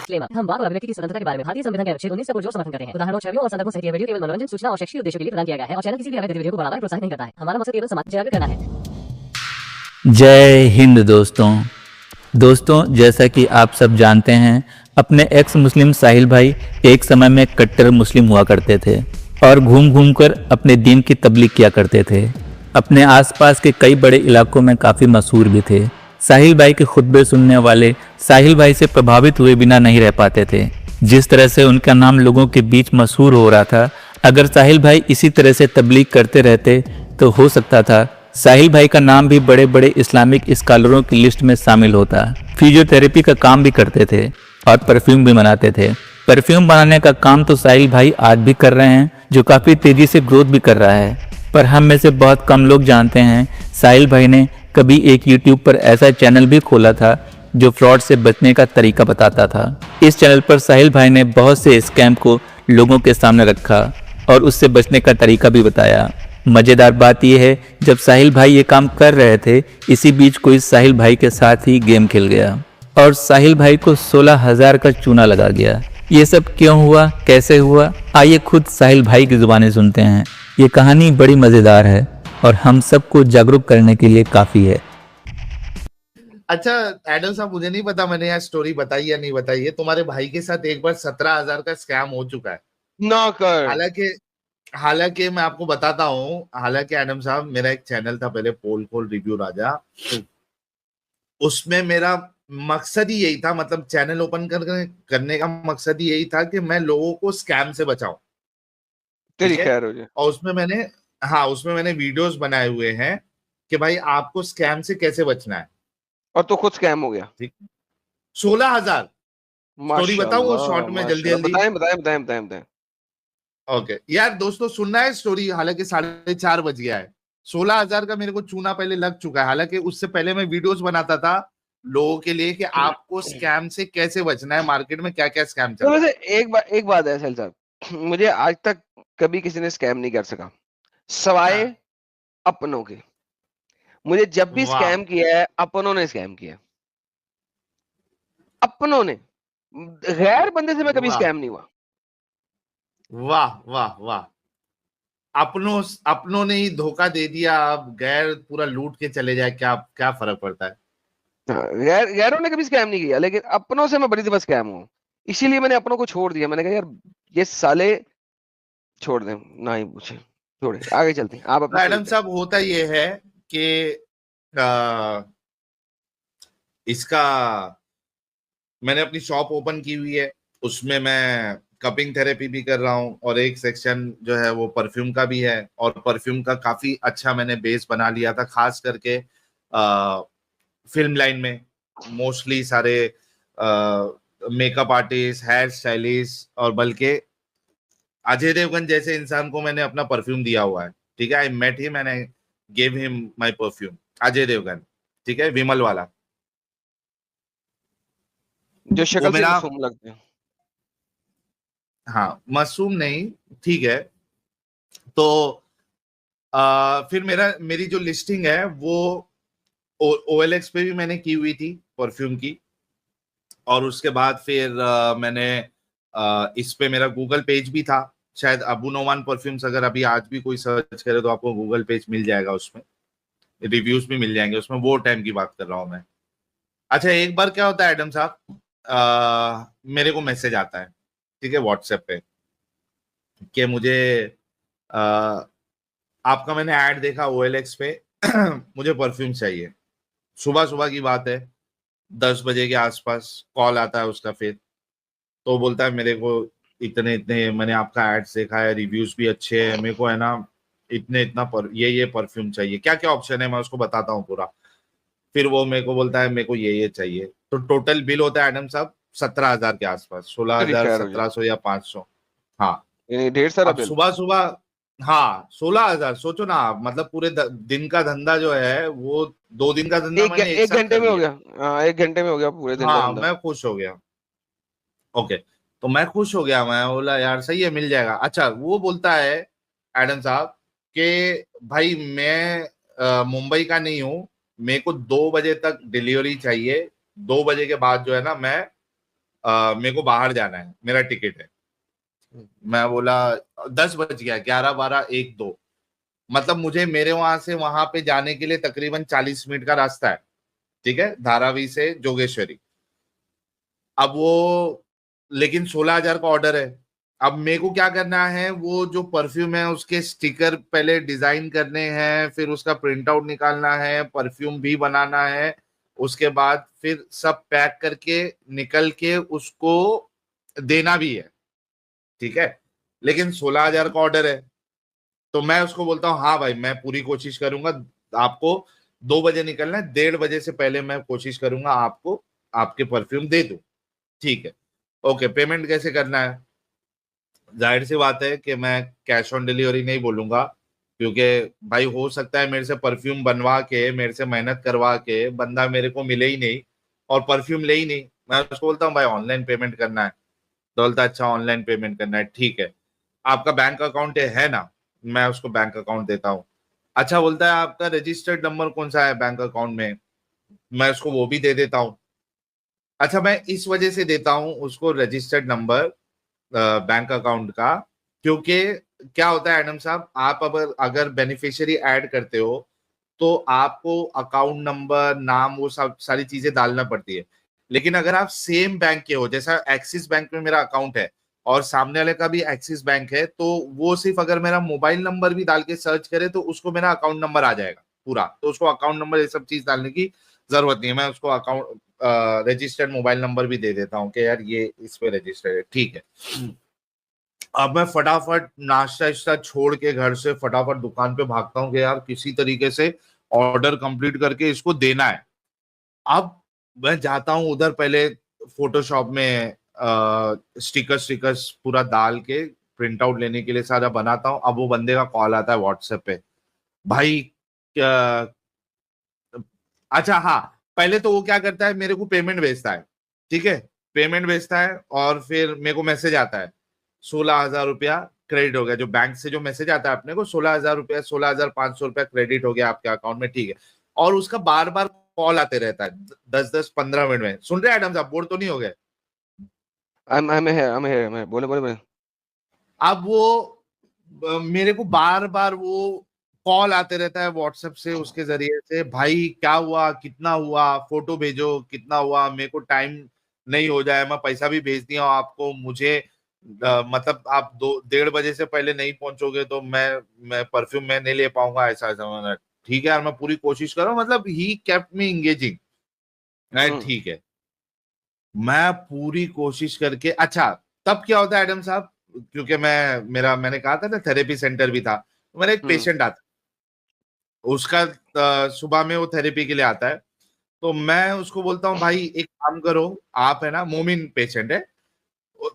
Disclaimer. हम वाक और अभिव्यक्ति की स्वतंत्रता के बारे में भारतीय संविधान के अनुच्छेद 19 से जोर समर्थन करते हैं। उदाहरणों, छवियों और संदर्भों सहित यह वीडियो केवल मनोरंजन, सूचना और शैक्षिक उद्देश्यों के लिए प्रदान किया गया है और चैनल किसी भी अवैध गतिविधियों को बढ़ावा या प्रोत्साहित नहीं करता है। हमारा मकसद केवल समाज जागरूक करना है। जय हिंद दोस्तों, जैसा कि आप सब जानते हैं, अपने एक्स मुस्लिम साहिल भाई एक समय में कट्टर मुस्लिम हुआ करते थे और घूम घूम कर अपने दीन की तबलीग किया करते थे। अपने आसपास के कई बड़े इलाकों में काफ़ी मशहूर भी थे। साहिल भाई के खुतबे सुनने वाले साहिल भाई से प्रभावित हुए बिना नहीं रह पाते थे। जिस तरह से उनका नाम लोगों के बीच मशहूर हो रहा था, अगर साहिल भाई इसी तरह से तबलीग करते रहते तो हो सकता था साहिल भाई का नाम भी बड़े बड़े इस्लामिक स्कॉलरों की लिस्ट में शामिल होता। फिजियोथेरेपी का काम भी करते थे और परफ्यूम भी बनाते थे। परफ्यूम बनाने का काम तो साहिल भाई आज भी कर रहे हैं, जो काफ़ी तेज़ी से ग्रोथ भी कर रहा है। पर हम में से बहुत कम लोग जानते हैं साहिल भाई ने कभी एक यूट्यूब पर ऐसा चैनल भी खोला था जो फ्रॉड से बचने का तरीका बताता था। इस चैनल पर साहिल भाई ने बहुत से स्कैम को लोगों के सामने रखा और उससे बचने का तरीका भी बताया। मज़ेदार बात यह है, जब साहिल भाई ये काम कर रहे थे, इसी बीच कोई साहिल भाई के साथ ही गेम खेल गया और साहिल भाई को 16,000 का चूना लगा गया। ये सब क्यों हुआ, कैसे हुआ, आइए खुद साहिल भाई की जुबानें सुनते हैं। ये कहानी बड़ी मज़ेदार है और हम सबको जागरूक करने के लिए काफ़ी है। अच्छा एडम साहब, मुझे नहीं पता मैंने यहाँ स्टोरी बताई या नहीं बताई है। तुम्हारे भाई के साथ एक बार 17,000 का स्कैम हो चुका है। ना कर। हालांकि मैं आपको बताता हूँ, हालांकि एडम साहब, मेरा एक चैनल था पहले, पोल खोल रिव्यू राजा। तो उसमें मेरा मकसद ही यही था, मतलब चैनल ओपन करने का मकसद ही यही था कि मैं लोगों को स्कैम से बचाऊं। तेरी ठीक है? खैर हो जाए। और उसमें मैंने वीडियोस बनाए हुए हैं कि भाई आपको स्कैम से कैसे बचना है। और तो खुद स्कैम हो गया। ठीक, 16,000। स्टोरी बताऊं शॉर्ट में, जल्दी जल्दी? बताएं। ओके यार, दोस्तों सुनना है स्टोरी। हालांकि 4:30 बज गया है। 16,000 का मेरे को चूना पहले लग चुका है। हालांकि उससे पहले मैं वीडियोस बनाता था लोगों के लिए कि आपको स्कैम से कैसे बचना है, मार्केट में क्या क्या स्कैम चल तो रहा है। वैसे एक बात है साहिल साहब, मुझे आज तक कभी किसी ने स्कैम नहीं कर सका सवाए हाँ, अपनों के। मुझे जब भी वाह स्कैम किया है, अपनों ने स्कैम किया। अपनों ने, गैर बंदे से मैं कभी वाह स्कैम नहीं हुआ। वाह वाह वाह। अपनों ने ही धोखा दे दिया, अब गैर पूरा लूट के चले जाए, क्या क्या फर्क पड़ता है। हाँ, गैरों ने कभी स्कैम नहीं किया, लेकिन अपनों से मैं बड़ी दफा स्कैम हूँ। इसीलिए मैंने अपनों को छोड़ दिया। मैंने कहा यार ये साले छोड़ दें, ना ही पूछे, छोड़े, आगे चलते हैं। आप अपनी स्टोरी मैडम पे। साहब, होता ये है कि इसका मैंने अपनी शॉप ओपन की हुई है। उसमें मैं कपिंग थेरेपी भी कर रहा हूँ और एक सेक्शन जो है वो परफ्यूम का भी है। और परफ्यूम का काफी अच्छा मैंने बेस बना लिया था, खास करके फिल्म लाइन में। मोस्टली सारे मेकअप आर्टिस्ट, हेयर स्टाइलिस्ट, और बल्कि अजय देवगन जैसे इंसान को मैंने अपना परफ्यूम दिया हुआ है। ठीक है, I met him and I gave him my perfume. Ajay Devgan, ठीक है, विमल वाला। जो वो शक्ल से मेरा, मासूम लगते हैं। हाँ, मासूम नहीं, ठीक है। तो फिर मेरी जो लिस्टिंग है वो OLX पे भी मैंने की हुई थी परफ्यूम की। और उसके बाद फिर मैंने इस पे मेरा गूगल पेज भी था। शायद अबू नोमान परफ्यूम्स, अगर अभी आज भी कोई सर्च करे तो आपको गूगल पेज मिल जाएगा, उसमें रिव्यूज भी मिल जाएंगे उसमें। वो टाइम की बात कर रहा हूँ मैं। अच्छा, एक बार क्या होता है एडम साहब, मेरे को मैसेज आता है, ठीक है, व्हाट्सएप पे, कि मुझे आ, आपका मैंने ऐड देखा OLX पे, मुझे परफ्यूम चाहिए। सुबह सुबह की बात है, 10 बजे के आसपास कॉल आता है उसका। फिर तो बोलता है मेरे को इतने इतने, मैंने आपका एड्स देखा है, रिव्यूज भी अच्छे हैं, मेरे को है ना इतने इतना ये परफ्यूम चाहिए, क्या क्या ऑप्शन है मैं उसको बताता हूँ पूरा। फिर वो मेरे को बोलता है मेरे को ये चाहिए। तो टोटल बिल होता है एडम साहब 17,000 के आसपास, सोलह तेरी हजार खैर हो जाए। 1700 या 500। हाँ। यानी ढेर सारा अब बिल। सुबह सुबह, हाँ, 16,000 सोचो ना आप, मतलब पूरे दिन का धंधा जो है वो 2 दिन का धंधा मैंने एक एक साथ घंटे कर में हो लिया। गया। हाँ, एक घंटे में हो गया पूरे दिन का हाँ, धंधा। मैं खुश हो गया। ओके, तो मैं खुश हो गया, मैं बोला यार सही है, मिल जाएगा। अच्छा, वो बोलता है एडम साहब कि भाई मैं मुंबई का नहीं हूँ, मेरे को 2 बजे तक डिलीवरी चाहिए। 2 बजे के बाद जो है ना मैं मेरे को बाहर जाना है, मेरा टिकट है। मैं बोला 10 बज गया, 11, 12, 1, 2, मतलब मुझे मेरे वहां से वहां पे जाने के लिए तकरीबन 40 मिनट का रास्ता है, ठीक है, धारावी से जोगेश्वरी। अब वो लेकिन 16,000 का ऑर्डर है। अब मेरे को क्या करना है, वो जो परफ्यूम है उसके स्टिकर पहले डिजाइन करने हैं, फिर उसका प्रिंट आउट निकालना है, परफ्यूम भी बनाना है, उसके बाद फिर सब पैक करके निकल के उसको देना भी है, ठीक है। लेकिन 16,000 का ऑर्डर है, तो मैं उसको बोलता हूँ हाँ भाई मैं पूरी कोशिश करूंगा, आपको 2 बजे निकलना है, 1:30 बजे से पहले मैं कोशिश करूंगा आपको आपके परफ्यूम दे दूं, ठीक है। ओके, पेमेंट कैसे करना है? जाहिर सी बात है कि मैं कैश ऑन डिलीवरी नहीं बोलूंगा, क्योंकि भाई हो सकता है मेरे से परफ्यूम बनवा के, मेरे से मेहनत करवा के बंदा मेरे को मिले ही नहीं और परफ्यूम ले ही नहीं। मैं उसको बोलता हूँ भाई ऑनलाइन पेमेंट करना है, तो बोलता है अच्छा ऑनलाइन पेमेंट करना है, ठीक है, आपका बैंक अकाउंट है ना? मैं उसको बैंक अकाउंट देता हूँ। अच्छा, बोलता है आपका रजिस्टर्ड नंबर कौन सा है बैंक अकाउंट में? मैं उसको वो भी दे देता हूँ। अच्छा, मैं इस वजह से देता हूँ उसको रजिस्टर्ड नंबर बैंक अकाउंट का, क्योंकि क्या होता है एडम साहब, आप अगर बेनिफिशियरी ऐड करते हो तो आपको अकाउंट नंबर, नाम, वो सब सारी चीजें डालना पड़ती है। लेकिन अगर आप सेम बैंक के हो, जैसा एक्सिस बैंक में मेरा अकाउंट है और सामने वाले का भी एक्सिस बैंक है, तो वो सिर्फ अगर मेरा मोबाइल नंबर भी डाल के सर्च करे तो उसको मेरा अकाउंट नंबर आ जाएगा पूरा, तो उसको अकाउंट नंबर ये सब चीज डालने की जरूरत नहीं है। मैं उसको अकाउंट रजिस्टर्ड मोबाइल नंबर भी दे देता हूँ कि यार ये इस पे रजिस्टर्ड है, ठीक है। अब मैं फटाफट नाश्ता इश्ता छोड़ के घर से फटाफट दुकान पे भागता हूँ कि यार किसी तरीके से ऑर्डर कंप्लीट करके इसको देना है। अब मैं जाता हूँ उधर, पहले फोटोशॉप में स्टिकर्स पूरा डाल के प्रिंट आउट लेने के लिए सारा बनाता हूँ। अब वो बंदे का कॉल आता है व्हाट्सएप पे, भाई क्या, अच्छा हाँ, पहले तो वो क्या करता है, मेरे को पेमेंट भेजता है, ठीक है, पेमेंट भेजता है और फिर मेरे को मैसेज आता है 16,000 रुपया क्रेडिट हो गया। जो बैंक से जो मैसेज आता है अपने को, 16,000 रुपया, 16,500 रुपया क्रेडिट हो गया आपके अकाउंट में, ठीक है। और उसका बार बार कॉल आते रहता है 10-10 15 मिनट में। सुन रहे एडम साहब, बोर तो नहीं हो गए? I'm here, बोले बोले बोले। अब वो मेरे को बार बार वो कॉल आते रहता है व्हाट्सएप से, उसके जरिए से, भाई क्या हुआ, कितना हुआ, फोटो भेजो कितना हुआ, मेरे को टाइम नहीं हो जाए, मैं पैसा भी भेज दिया हूं आपको, मुझे मतलब आप 1:30 बजे से पहले नहीं पहुंचोगे तो मैं परफ्यूम में नहीं ले पाऊंगा, ऐसा ऐसा। मैंने, ठीक है यार मैं पूरी कोशिश कर रहा हूँ, मतलब ही केप्ट मी इंगेजिंग। ठीक है, मैं पूरी कोशिश करके, अच्छा तब क्या होता है एडम साहब, क्योंकि मैंने कहा था ना थेरेपी सेंटर भी था, तो मेरा एक पेशेंट आता है, उसका सुबह में वो थेरेपी के लिए आता है, तो मैं उसको बोलता हूँ भाई एक काम करो, आप है ना, मोमिन पेशेंट है,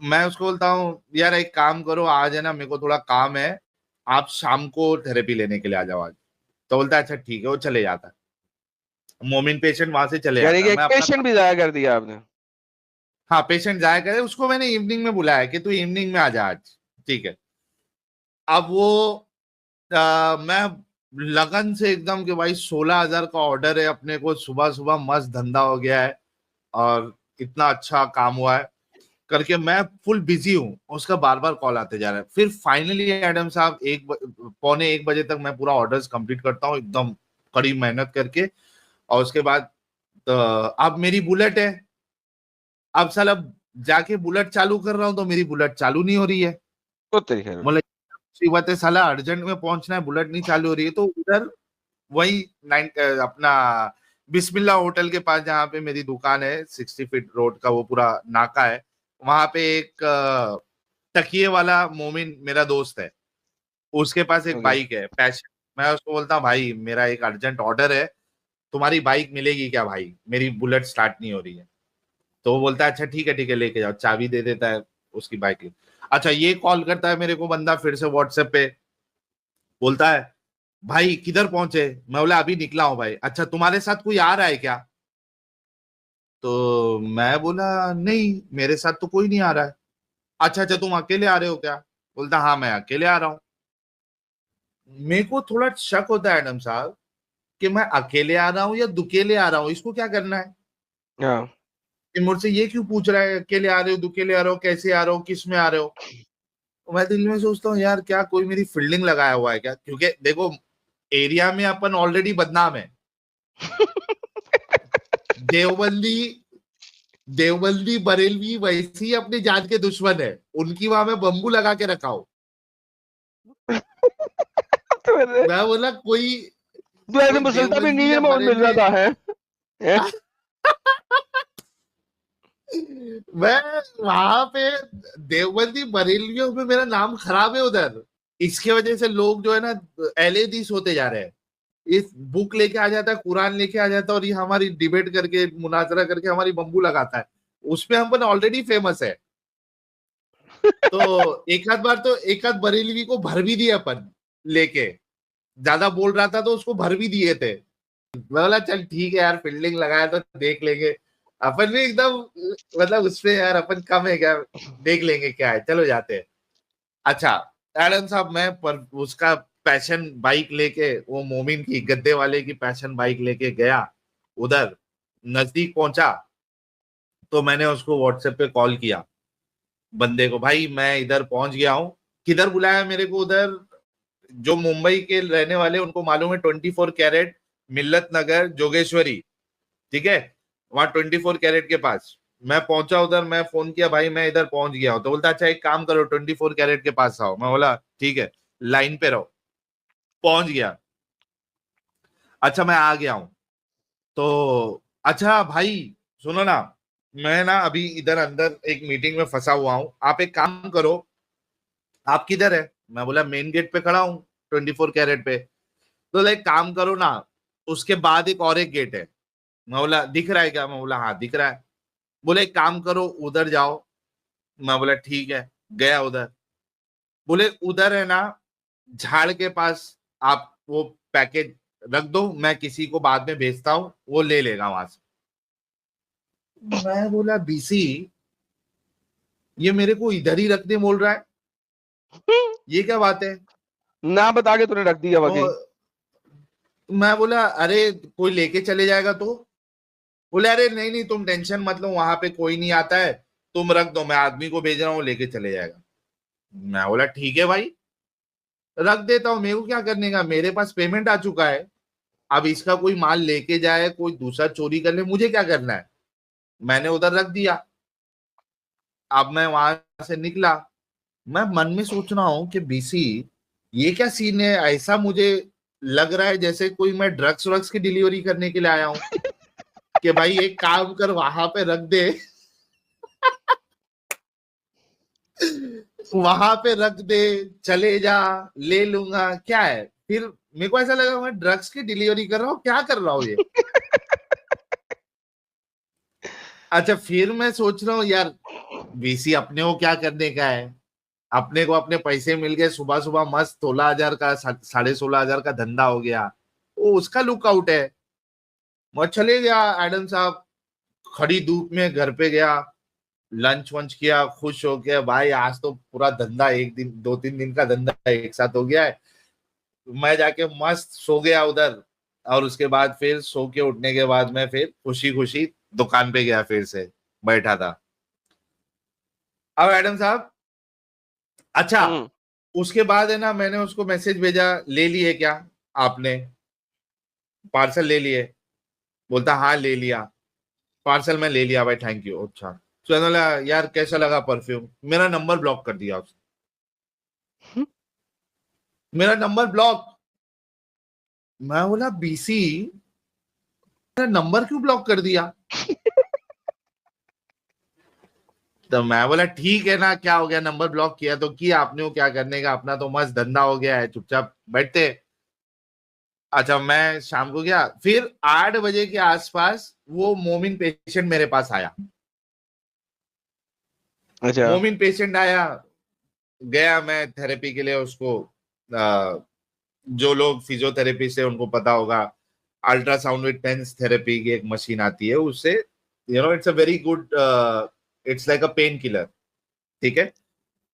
मैं उसको बोलता हूँ यार एक काम करो, आज है ना मेरे को थोड़ा काम है, आप शाम को थेरेपी लेने के लिए आ जाओ आज। तो बोलता है अच्छा ठीक है, वो चले जाता है, मोमिन पेशेंट वहां से चले यानी जाता कि है, एक मैं अपना, पेशेंट भी जाया कर दिया आपने। हाँ पेशेंट जाया करे, उसको मैंने इवनिंग में बुलाया कि तू इवनिंग में आ जा आज, ठीक है। अब वो मैं लगन से एकदम कि भाई 16,000 का ऑर्डर है अपने को, सुबह सुबह मस्त धंधा हो गया है और इतना अच्छा काम हुआ है करके मैं फुल बिजी हूँ, उसका बार बार कॉल आते जा रहा है। फिर फाइनली एडम साहब 1 पौने 1 बजे तक मैं पूरा ऑर्डर्स कंप्लीट करता हूँ एकदम कड़ी मेहनत करके, और उसके बाद अब मेरी बुलेट है, अब साला जाके बुलेट चालू कर रहा हूँ तो मेरी बुलेट चालू नहीं हो रही है। तो तेरी खैर। बोले बात है साला, अर्जेंट में पहुंचना है, बुलेट नहीं चालू हो रही है, तो उधर वही अपना बिस्मिल्लाह होटल के पास जहाँ पे मेरी दुकान है, 60 फीट रोड का वो पूरा नाका है, वहां पे एक तकिए वाला मोमिन मेरा दोस्त है, उसके पास एक ओके। बाइक है पैशन। मैं उसको बोलता हूँ भाई मेरा एक अर्जेंट ऑर्डर है, तुम्हारी बाइक मिलेगी क्या भाई, मेरी बुलेट स्टार्ट नहीं हो रही है। तो वो बोलता है अच्छा ठीक है लेके जाओ, चाबी दे देता है उसकी बाइक की। अच्छा, ये कॉल करता है मेरे को बंदा फिर से व्हाट्सएप पे, बोलता है भाई किधर पहुंचे? मैं बोला अभी निकला हूं भाई। अच्छा तुम्हारे साथ कोई आ रहा है क्या? तो मैं बोला नहीं मेरे साथ तो कोई नहीं आ रहा है। अच्छा तुम अकेले आ रहे हो क्या? बोलता हाँ मैं अकेले आ रहा हूँ। मेरे को थोड़ा शक होता है एडम साहब कि मैं अकेले आ रहा हूँ या दुकेले आ रहा हूँ, इसको क्या करना है? हाँ। कि मुझसे ये क्यों पूछ रहा है, अकेले आ रहे हो, दुकेले आ रहे हो, कैसे आ रहे हो, किस में आ रहे हो। मैं दिल में सोचता हूँ यार क्या कोई मेरी फील्डिंग लगाया हुआ है क्या, क्योंकि देखो एरिया में अपन ऑलरेडी बदनाम है। देवबंदी देवबंदी बरेलवी वैसे ही अपनी जान के दुश्मन है, उनकी वहां में बम्बू लगा के रखा हो। तो मैं बोला कोई ऐसे कोई मुसलता भी देवबंदी नीचे या में मिल बरेलवी रहा है, हैं? मैं वहां पे देवबंदी बरेलियों में मेरा नाम खराब है उधर। इसके वजह से लोग जो है ना एलएदीस होते जा रहे हैं। इस बुक लेके आ जाता है, कुरान लेके आ जाता है, और ये हमारी डिबेट करके मुनाजरा करके हमारी बम्बू लगाता है। उसमें हम ऑलरेडी फेमस है। तो एक आध बरेलवी को भर भी दिए अपन लेके, ज्यादा बोल रहा था तो उसको भर भी दिए थे। मैं बोला चल ठीक है यार, फील्डिंग लगाया तो देख लेंगे। अपन भी एकदम मतलब उसमें यार अपन कम है क्या, देख लेंगे क्या है, चलो जाते हैं। अच्छा एडम साहब, मैं पर उसका पैशन बाइक लेके, वो मोमिन की गद्दे वाले की पैशन बाइक लेके गया उधर, नजदीक पहुंचा तो मैंने उसको व्हाट्सएप पे कॉल किया बंदे को, भाई मैं इधर पहुंच गया हूँ। किधर बुलाया मेरे को उधर, जो मुंबई के रहने वाले उनको मालूम है 24 कैरेट मिल्लत नगर जोगेश्वरी, ठीक है, वहां 24 कैरेट के पास मैं पहुंचा उधर। मैं फोन किया, भाई मैं इधर पहुंच गया हूं। तो बोलता अच्छा एक काम करो 24 कैरेट के पास आओ। मैं बोला ठीक है, लाइन पे रहो। पहुंच गया। अच्छा मैं आ गया हूं। तो अच्छा भाई सुनो ना, मैं ना अभी इधर अंदर एक मीटिंग में फंसा हुआ हूं, आप एक काम करो, आप किधर है। मैं बोला मेन गेट पे खड़ा हूँ 24 कैरेट पे। तो लाइक काम करो ना, उसके बाद एक और एक गेट है। मैं बोला दिख रहा है क्या, मैं बोला हाँ दिख रहा है। बोले एक काम करो उधर जाओ। मैं बोला ठीक है, गया उधर। बोले उधर है ना झाड़ के पास, आप वो पैकेज रख दो, मैं किसी को बाद में भेजता हूँ, वो ले लेगा वहां से। मैं बोला बीसी, ये मेरे को इधर ही रखने बोल रहा है, ये क्या बात है। ना बता के तूने रख दिया बाकी। और मैं बोला अरे कोई लेके चले जाएगा तो। बोले अरे नहीं नहीं तुम टेंशन मत लो, वहां पे कोई नहीं आता है, तुम रख दो, मैं आदमी को भेज रहा हूँ लेके चले जाएगा। मैं बोला ठीक है भाई, रख देता हूँ, मेरे को क्या करने का, मेरे पास पेमेंट आ चुका है। अब इसका कोई माल लेके जाए, कोई दूसरा चोरी कर ले, मुझे क्या करना है। मैंने उधर रख दिया। अब मैं वहां से निकला। मैं मन में सोच रहा हूँ कि बीसी ये क्या सीन है, ऐसा मुझे लग रहा है जैसे कोई मैं ड्रग्स व्रग्स की डिलीवरी करने के लिए आया हूँ, कि भाई एक काम कर वहां पे रख दे, वहां पे रख दे, चले जा, ले लूंगा, क्या है। फिर मेरे को ऐसा लगा मैं ड्रग्स की डिलीवरी कर रहा हूँ, क्या कर रहा हूँ ये। अच्छा फिर मैं सोच रहा हूँ यार बीसी अपने को क्या करने का है, अपने को अपने पैसे मिल गए, सुबह सुबह मस्त 16,000 का 16,500 का धंधा हो गया, वो उसका लुकआउट है। मैं चले गया एडम साहब, खड़ी धूप में घर पे गया, लंच वंच किया, खुश हो गया भाई आज तो पूरा धंधा, एक दिन 2-3 दिन का धंधा एक साथ हो गया है। मैं जाके मस्त सो गया उधर। और उसके बाद फिर सो के उठने के बाद मैं फिर खुशी खुशी दुकान पे गया, फिर से बैठा था। अब एडम साहब, अच्छा हम्म। उसके बाद है ना मैंने उसको मैसेज भेजा, ले लिए क्या आपने, पार्सल ले लिए। बोलता हाँ ले लिया, पार्सल में ले लिया भाई, थैंक यू। अच्छा तो मैंने बोला यार कैसा लगा परफ्यूम, मेरा नंबर ब्लॉक कर दिया उसने, मेरा नंबर ब्लॉक। मैं बोला बीसी मेरा नंबर क्यों ब्लॉक कर दिया। तो मैं बोला ठीक है ना, क्या हो गया, नंबर ब्लॉक किया तो किया, आपने को क्या करने का, अपना तो मस्त धंधा हो गया है, चुपचाप बैठते। अच्छा मैं शाम को गया, फिर 8 बजे के आसपास वो मोमिन पेशेंट मेरे पास आया। अच्छा। मोमिन पेशेंट आया, गया मैं थेरेपी के लिए उसको, जो लोग फिजियोथेरेपी से उनको पता होगा, अल्ट्रासाउंड विद टेंस थेरेपी की एक मशीन आती है, उससे it's a very good, it's like a pain killer, ठीक है।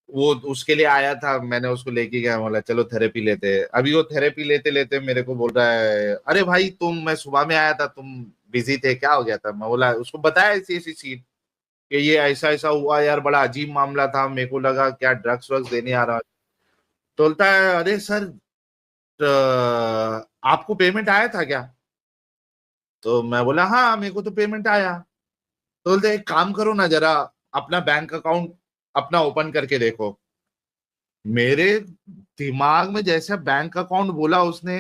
वो उसके लिए आया था, मैंने उसको लेके गया, बोला चलो थेरेपी लेते हैं। अभी वो थेरेपी लेते लेते मेरे को बोल रहा है अरे भाई तुम, मैं सुबह में आया था तुम बिजी थे, क्या हो गया था। मैं बोला उसको बताया ऐसी ऐसी चीज। कि ये ऐसा ऐसा हुआ यार, बड़ा अजीब मामला था, मेरे को लगा क्या ड्रग्स वग्स देने आ रहा है। तो बोलता है अरे सर, आपको पेमेंट आया था क्या? तो मैं बोला हाँ मेरे को तो पेमेंट आया। तो बोलते एक काम करो ना, जरा अपना बैंक अकाउंट अपना ओपन करके देखो। मेरे दिमाग में जैसे बैंक अकाउंट बोला उसने,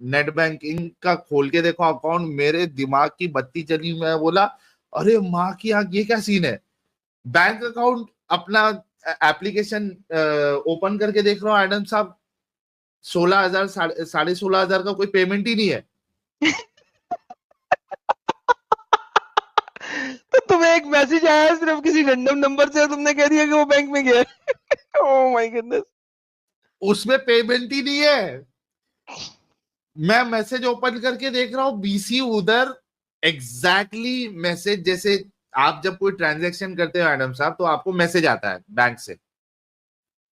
नेट बैंकिंग का खोल के देखो अकाउंट, मेरे दिमाग की बत्ती चली। मैं बोला अरे माँ की आंख, ये क्या सीन है? बैंक अकाउंट अपना एप्लीकेशन ओपन करके देख रहा हूँ एडम साहब, 16,000 साढ़े 16,000 का कोई पेमेंट ही नहीं है। तो तुम्हें एक मैसेज आया सिर्फ किसी रैंडम नंबर से, तुमने कह दिया कि वो बैंक में गया। Oh my goodness. उसमें पेमेंट ही नहीं है। मैं मैसेज ओपन करके देख रहा हूँ, बीसी उधर एग्जैक्टली मैसेज जैसे आप जब कोई ट्रांजैक्शन करते हो एडम साहब, तो आपको मैसेज आता है बैंक से,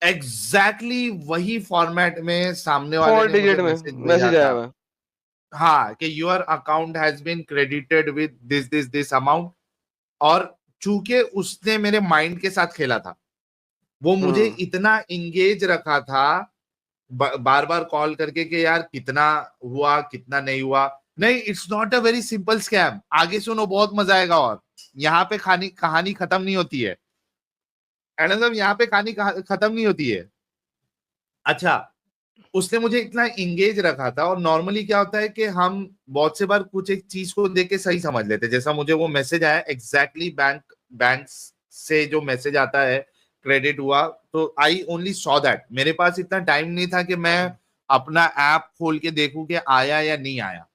एग्जैक्टली वही फॉर्मेट में सामने वाले 4 ने डिजिट मुझे में मैसेज भेजा मैसेज आया था। हुआ। हाँ, कि your account has been credited with this this this amount. और चूंकि उसने मेरे माइंड के साथ खेला था, वो मुझे इतना इंगेज रखा था, बार बार कॉल करके कि यार कितना हुआ कितना नहीं हुआ। नहीं, it's not a very simple scam, आगे सुनो बहुत मजा आएगा। और यहाँ पे कहानी खत्म नहीं होती है एडम साहब, यहाँ पे कहानी खत्म नहीं होती है। अच्छा, उसने मुझे इतना इंगेज रखा था। और नॉर्मली क्या होता है कि हम बहुत से बार कुछ एक चीज को देख के सही समझ लेते हैं। जैसा मुझे वो मैसेज आया एग्जैक्टली बैंक से जो मैसेज आता है क्रेडिट हुआ, तो आई ओनली सॉ दैट। मेरे पास इतना टाइम नहीं था कि मैं अपना ऐप खोल के देखूं कि आया या नहीं आया।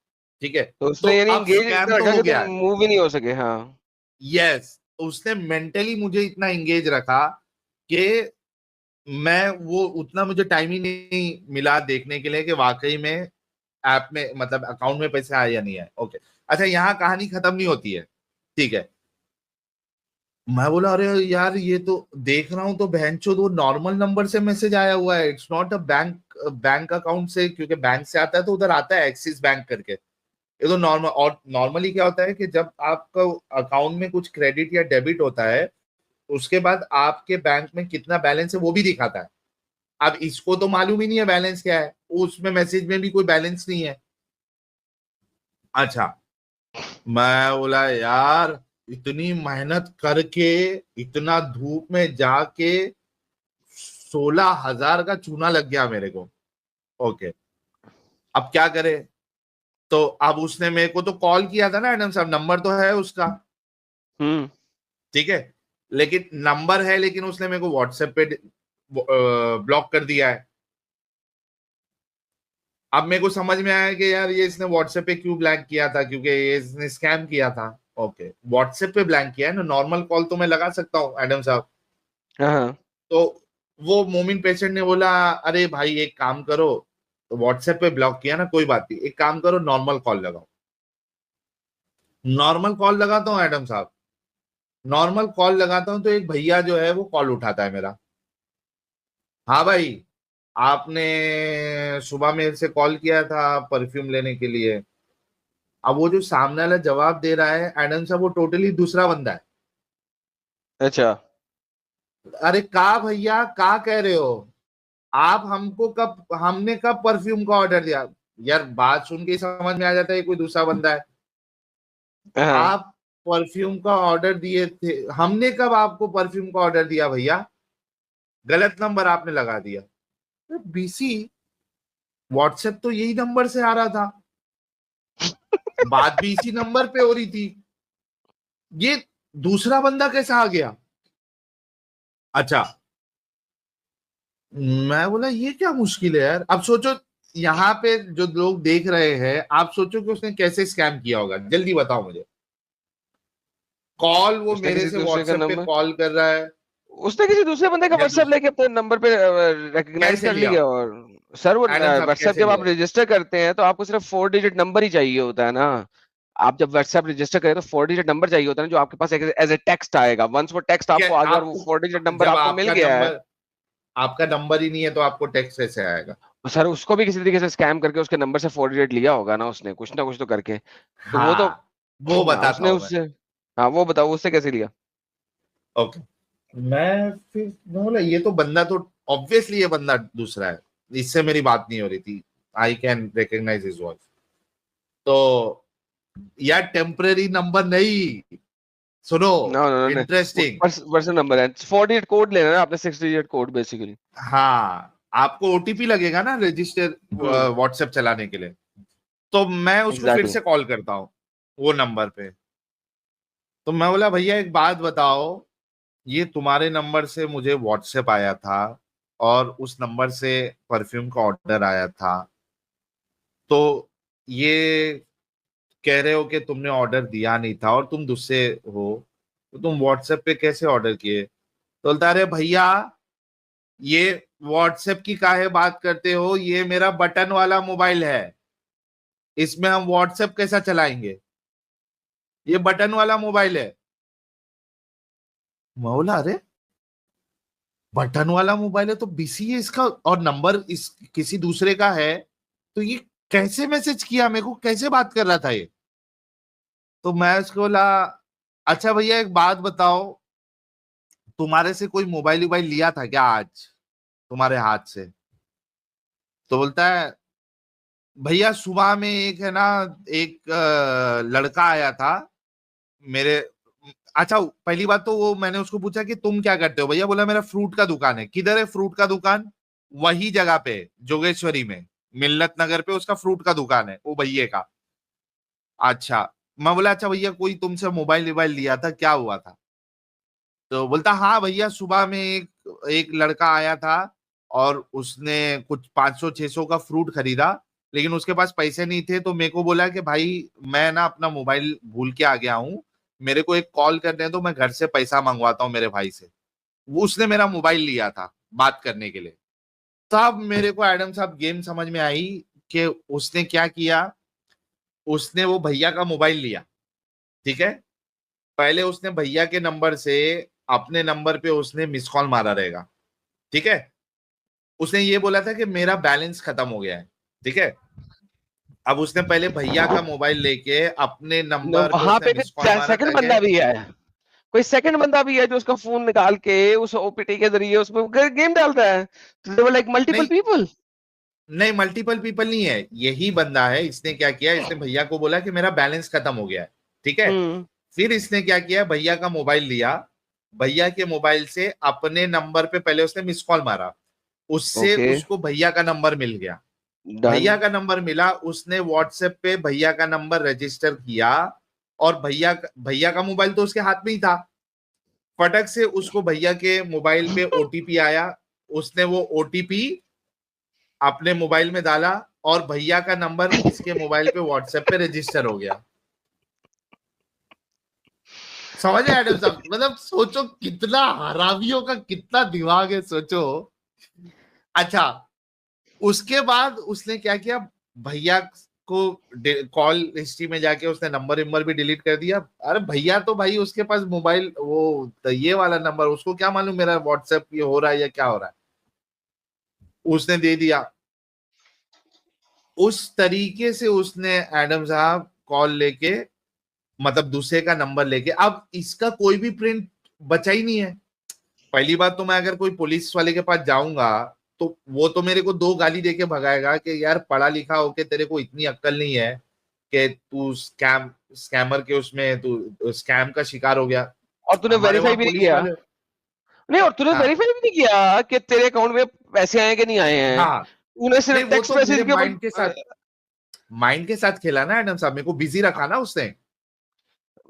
ठीक है, तो तो उसने यानी अब एंगेज स्कैम इतना तो रखा हो कि तुम गया है। मूव ही नहीं हो सके। हाँ। यस, उसने मेंटली मुझे इतना इंगेज रखा कि मैं वो उतना मुझे टाइम ही नहीं मिला देखने के लिए कि वाकई में ऐप में मतलब अकाउंट में पैसे आए या नहीं आए। ओके, अच्छा यहाँ कहानी खत्म नहीं होती है। ठीक है, मैं बोला अरे यार ये तो देख रहा हूँ तो बहनचोद वो नॉर्मल नंबर से मैसेज आया हुआ है, it's not a bank account से, क्योंकि बैंक से आता है तो उधर आता है एक्सिस बैंक करके। ये तो नॉर्मल। और नॉर्मली क्या होता है कि जब आपका अकाउंट में कुछ क्रेडिट या डेबिट होता है, उसके बाद आपके बैंक में कितना बैलेंस है वो भी दिखाता है। अब इसको तो मालूम ही नहीं है बैलेंस क्या है, उसमें मैसेज में भी कोई बैलेंस नहीं है। अच्छा, मैं बोला यार इतनी मेहनत करके, इतना धूप में जाके 16,000 का चूना लग गया मेरे को। ओके, अब क्या करे? तो अब उसने मेरे को तो कॉल किया था ना एडम साहब, नंबर तो है उसका। हम्म। ठीक है, लेकिन नंबर है, लेकिन उसने मेरे को व्हाट्सएप पे ब्लॉक कर दिया है। अब मेरे को समझ में आया कि यार ये इसने व्हाट्सएप पे क्यों ब्लैंक किया था, क्योंकि ये इसने स्कैम किया था। ओके, व्हाट्सएप पे ब्लैंक किया है ना, नॉर्मल कॉल तो मैं लगा सकता हूँ एडम साहब। हाँ। तो वो मोमिन पेशेंट ने बोला अरे भाई एक काम करो, तो व्हाट्सएप पे ब्लॉक किया ना, कोई बात नहीं, एक काम करो नॉर्मल कॉल लगाओ। नॉर्मल कॉल लगाता हूँ एडम साहब, नॉर्मल कॉल लगाता हूँ तो एक भैया जो है वो कॉल उठाता है मेरा। हाँ भाई, आपने सुबह मेरे से कॉल किया था परफ्यूम लेने के लिए। अब वो जो सामने वाला जवाब दे रहा है एडम साहब, वो टोटली दूसरा बंदा है। अच्छा। अरे का भैया का कह रहे हो आप हमको, कब हमने कब परफ्यूम का ऑर्डर दिया? यार बात सुन के ही समझ में आ जाता है कोई दूसरा बंदा है। हाँ। आप परफ्यूम का ऑर्डर दिए थे, हमने कब आपको परफ्यूम का ऑर्डर दिया भैया? गलत नंबर आपने लगा दिया। तो बीसी व्हाट्सएप तो यही नंबर से आ रहा था, बात भी इसी नंबर पे हो रही थी, ये दूसरा बंदा कैसा आ गया? अच्छा, मैं बोला ये क्या मुश्किल है यार। अब सोचो यहाँ पे जो लोग देख रहे हैं, आप सोचो कि उसने कैसे स्कैम किया होगा, जल्दी बताओ मुझे। कॉल वो उसने मेरे किसी से दूसरे का व्हाट्सएप पे नंबर, कॉल कर रहा है। उसने किसी दूसरे बंदे का या व्हाट्सएप लेके अपने नंबर पे रिकॉग्नाइज कैसे कर लिया? लिया। और सर वो एडम साहब व्हाट्सएप कैसे जब आप लिया? रजिस्टर करते हैं तो आपको सिर्फ 4 डिजिट नंबर ही चाहिए होता है ना। आप जब व्हाट्सएप रजिस्टर करें तो 4 डिजिट नंबर चाहिए होता है ना, जो आपके पास एज ए टेक्स्ट आएगा। वंस वो टेक्स्ट क्या आपको आ गया और वो आपको, 4 डिजिट नंबर जब आपको मिल गया है, आपका नंबर ही नहीं है तो आपको टेक्स्ट कैसे आएगा? तो सर उसको भी किसी तरीके से स्कैम करके उसके नंबर से 4 डिजिट लिया होगा ना उसने, कुछ ना कुछ तो करके। तो वो तो हाँ, वो बताता उसने हूं मैं। उससे, हाँ वो बताओ उससे कैसे लिया। ओके, मैं बोला ये तो बंदा तो ऑब्वियसली ये बंदा दूसरा है, इससे मेरी बात नहीं हो रही थी, I can recognise his voice. तो यार टेम्पररी नंबर नहीं, सुनो, no no no, interesting. Person number है, 4 डिजिट कोड लेना है आपने, 6 डिजिट कोड बेसिकली। हाँ, आपको ओटीपी लगेगा ना रजिस्टर व्हाट्सएप चलाने के लिए। तो मैं उसको फिर एग्जैक्टली। से कॉल करता हूँ वो नंबर पे। तो मैं बोला भैया एक बात बताओ, ये तुम्हारे नंबर से मुझे व्हाट्सएप आया था और उस नंबर से परफ्यूम का ऑर्डर आया था, तो ये कह रहे हो कि तुमने ऑर्डर दिया नहीं था और तुम दूसरे हो, तो तुम व्हाट्सएप पे कैसे ऑर्डर किए? तो बोलता अरे भैया, ये व्हाट्सएप की काहे बात करते हो, ये मेरा बटन वाला मोबाइल है, इसमें हम व्हाट्सएप कैसा चलाएंगे, ये बटन वाला मोबाइल है। मैं बोला अरे बटन वाला मोबाइल है तो बिजी है इसका, और नंबर इस किसी दूसरे का है, तो ये कैसे मैसेज किया मेरे को, कैसे बात कर रहा था ये? तो मैं उसको बोला अच्छा भैया एक बात बताओ, तुम्हारे से कोई मोबाइल वोबाइल लिया था क्या आज तुम्हारे हाथ से? तो बोलता है भैया सुबह में एक है ना, एक लड़का आया था मेरे। अच्छा पहली बात तो वो मैंने उसको पूछा कि तुम क्या करते हो भैया, बोला मेरा फ्रूट का दुकान है। किधर है फ्रूट का दुकान? वही जगह पे जोगेश्वरी में, मिल्लत नगर पे उसका फ्रूट का दुकान है वो भैया का। अच्छा, मैं बोला अच्छा भैया कोई तुमसे मोबाइल वोबाइल लिया था, क्या हुआ था? तो बोलता हाँ भैया सुबह में एक एक लड़का आया था और उसने कुछ 500-600 का फ्रूट खरीदा, लेकिन उसके पास पैसे नहीं थे, तो मेरे को बोला कि भाई मैं ना अपना मोबाइल भूल के आ गया हूँ, मेरे को एक कॉल करने दो, मैं घर से पैसा मंगवाता हूँ मेरे भाई से। वो उसने मेरा मोबाइल लिया था बात करने के लिए। तब मेरे को एडम साहब गेम समझ में आई कि उसने क्या किया, उसने वो भैया का मोबाइल लिया, ठीक है, पहले उसने भैया के नंबर से अपने नंबर पे उसने मिस कॉल मारा रहेगा, ठीक है, उसने ये बोला था कि मेरा बैलेंस खत्म हो गया है, ठीक है, अब उसने पहले भैया का मोबाइल लेके अपने नंबर पे वहां उसने पे मिस कॉल मारा सेकंड था बंदा कि भी है, कोई सेकंड बंदा भी है जो उसका फोन निकाल के उस ओपीटी के जरिए उसमें गेम डालता है, तो लाइक मल्टीपल नहीं पीपल। नहीं, मल्टीपल पीपल नहीं है, यही बंदा है। इसने क्या किया, इसने भैया को बोला कि मेरा बैलेंस खत्म हो गया है, ठीक है, हम्म। फिर इसने क्या किया, भैया का मोबाइल लिया, भैया के मोबाइल से अपने नंबर पे पहले उसने मिस कॉल मारा, उससे ओके, उसको भैया का नंबर मिल गया, डन। भैया का नंबर मिला, उसने व्हाट्सएप पे भैया का नंबर रजिस्टर किया, और भैया का मोबाइल तो उसके हाथ में ही था, फटक से उसको भैया के मोबाइल पे ओटीपी आया, उसने वो ओटीपी अपने मोबाइल में डाला और भैया का नंबर इसके मोबाइल पे व्हाट्सएप पे रजिस्टर हो गया। समझ आए एडम साहब, मतलब सोचो कितना हरामियों का कितना दिमाग है, सोचो। अच्छा, उसके बाद उसने क्या किया, भैया को कॉल हिस्ट्री में जाके उसने नंबर नंबर भी डिलीट कर दिया। अरे भैया तो भाई उसके पास मोबाइल वो तो ये वाला नंबर, उसको क्या मालूम मेरा व्हाट्सएप ये हो रहा है या क्या हो रहा है, उसने दे दिया। उस तरीके से उसने एडम साहब कॉल लेके, मतलब दूसरे का नंबर लेके, अब इसका कोई भी प्रिंट बचा ही नहीं है। पहली बात तो मैं अगर कोई पुलिस वाले के पास जाऊंगा तो वो तो मेरे को दो गाली देके भगाएगा कि यार पढ़ा लिखा होके तेरे को इतनी अक्ल नहीं है कि तू स्कैमर के उसमें तू स्कैम का शिकार हो गया। और तूने हमारे वेरीफाई वहां भी नहीं पुलिस किया, वाले, नहीं, और तूने हाँ वेरीफाई भी नहीं किया कि तेरे अकाउंट में पैसे आए कि नहीं आए हैं। हाँ, तूने नहीं सिर्फ वो टेक्स्ट तो मेरे मैसेज के माइंड के ऊपर साथ, माइंड के साथ खेला ना एडम साहब, मेरे को बिजी रखा ना उसने,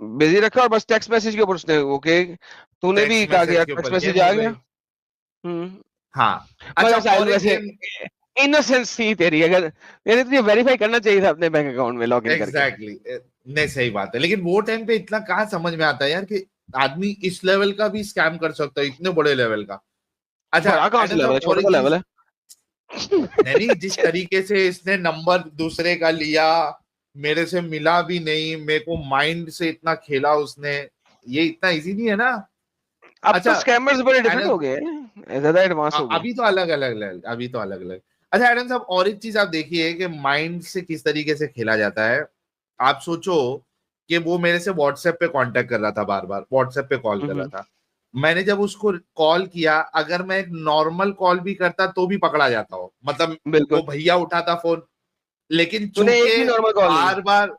बिजी रखा, और बस टेक्स्ट मैसेज के ऊपर उसने ओके, तूने भी टेक्स्ट कहा कि मैसेज यार के टेक्स्ट ऊपर मैसेज गेम आ हो गया। गई। हाँ, अच्छा मगर साहिल और एक वैसे गेम, इनोसेंस थी तेरी, अगर यानी तुझे वेरीफाई करना चाहिए था अपने बैंक अकाउंट में लॉग इन करके। एग्जैक्टली नहीं सही बात है, लेकिन वो टाइम पे इतना कहाँ समझ में आता है यार कि आदमी इस लेवल का भी स्कैम कर सकता है, इतने बड़े लेवल का। अच्छा बड़ा कहाँ से एडम लेवल साहब है, और छोटा एक तो लेवल चीज, है। नहीं नहीं, जिस तरीके से इसने नंबर दूसरे का लिया, मेरे से मिला भी नहीं, मेरे को माइंड से इतना खेला उसने, ये इतना इजी नहीं है ना। अब तो अच्छा स्कैमर्स बड़े डिफरेंट हो एडम, गए हैं, ज्यादा एडवांस हो गए। अभी तो अलग अलग अलग, अभी तो अलग अलग। अच्छा एडम साहब और एक चीज आप देखिए कि माइंड से किस तरीके से खेला जाता है। आप सोचो कि वो मेरे से व्हाट्सएप पे कांटेक्ट कर रहा था, बार बार व्हाट्सएप पे कॉल कर रहा था, मैंने जब उसको कॉल किया, अगर मैं एक नॉर्मल कॉल भी करता तो भी पकड़ा जाता हो, मतलब बिल्कुल। वो भैया उठाता फोन, लेकिन तूने एक भी चूंकि नॉर्मल कॉल नहीं। बार बार,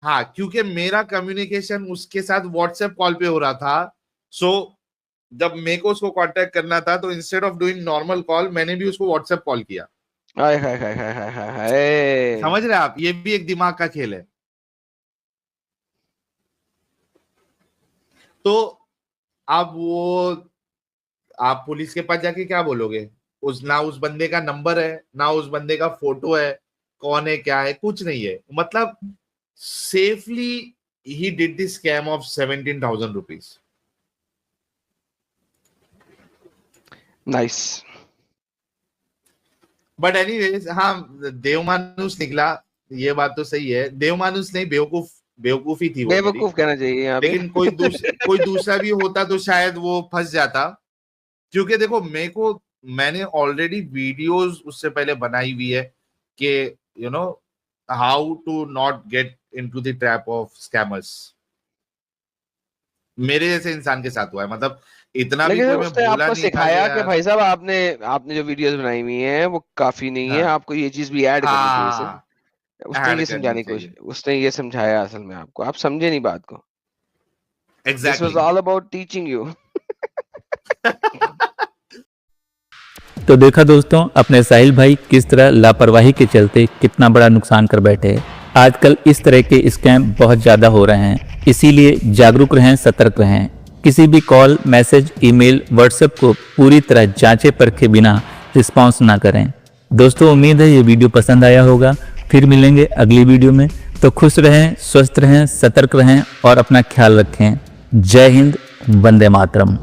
हाँ, क्योंकि मेरा कम्युनिकेशन उसके साथ व्हाट्सएप कॉल पे हो रहा था, सो जब मेरे को उसको कांटेक्ट करना था तो instead of doing normal call मैंने भी उसको व्हाट्सएप कॉल किया। हाय हाय हाय हाय हाय हाय हाय। समझ रहे हैं आप, ये भी एक दिमाग का खेल है। तो अब वो आप पुलिस के पास जाके क्या बोलोगे? ना उस बंदे का नंबर है, ना उस बंदे का फोटो है, कौन है क्या है, कुछ नहीं है। मतलब safely he did the scam of 17,000 rupees. Nice. But anyways, हाँ, देवमानुस निकला, ये बात तो सही है। देवमानुस नहीं, बेवकूफी थी वो मेरी। बेवकूफ कहना चाहिए यहाँ पे। लेकिन कोई दूसरा भी होता तो शायद वो फंस जाता, क्योंकि देखो मैंने ऑलरेडी वीडियोस उससे पहले बनाई हुई है कि you know how to not get into the trap of scammers. मेरे जैसे इंसान के साथ हुआ है, मतलब इतना भी लेकिन कोई मैं उसने भोला आपको नहीं था सिखाया कि कि भाई साहब आपने जो वीडियोस बनाई हुई हैं वो काफी नहीं है, हाँ, आपको ये चीज भी ऐड करनी चाहिए इसमें। हाँ, उसने ऐड ये करनी समझाने की चाहिए। कोशिश, उसने ये समझाया असल में आपको, आप समझे नहीं बात को। This was exactly. All about teaching you. तो देखा दोस्तों, अपने साहिल भाई किस तरह लापरवाही के चलते कितना बड़ा नुकसान कर बैठे। आजकल इस तरह के स्कैम बहुत ज़्यादा हो रहे हैं, इसीलिए जागरूक रहें, सतर्क रहें। किसी भी कॉल, मैसेज, ईमेल, व्हाट्सएप को पूरी तरह जांचे परखे बिना रिस्पॉन्स ना करें। दोस्तों, उम्मीद है ये वीडियो पसंद आया होगा। फिर मिलेंगे अगली वीडियो में। तो खुश रहें, स्वस्थ रहें, सतर्क रहें और अपना ख्याल रखें। जय हिंद, वंदे मातरम।